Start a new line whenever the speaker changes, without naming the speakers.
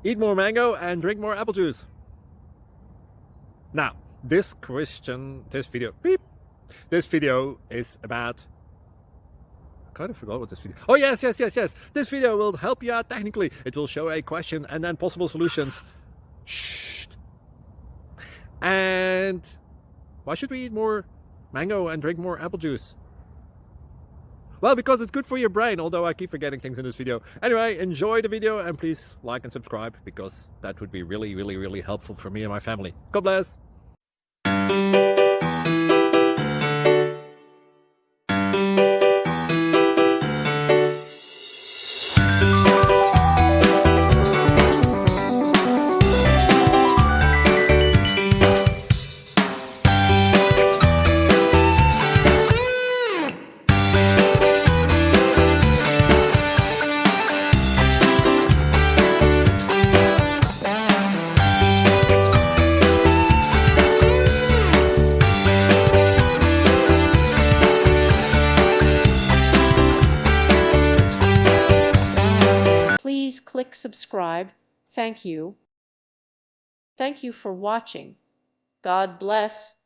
Eat more mango and drink more apple juice. Now, this video is about, I kind of forgot what this video. Oh, yes. This video will help you out technically. It will show a question and then possible solutions. Shh. And why should we eat more mango and drink more apple juice? Well, because it's good for your brain, although I keep forgetting things in this video. Anyway, enjoy the video and please like and subscribe, because that would be really helpful for me and my family. God bless.
Please click subscribe. Thank you. Thank you for watching. God bless.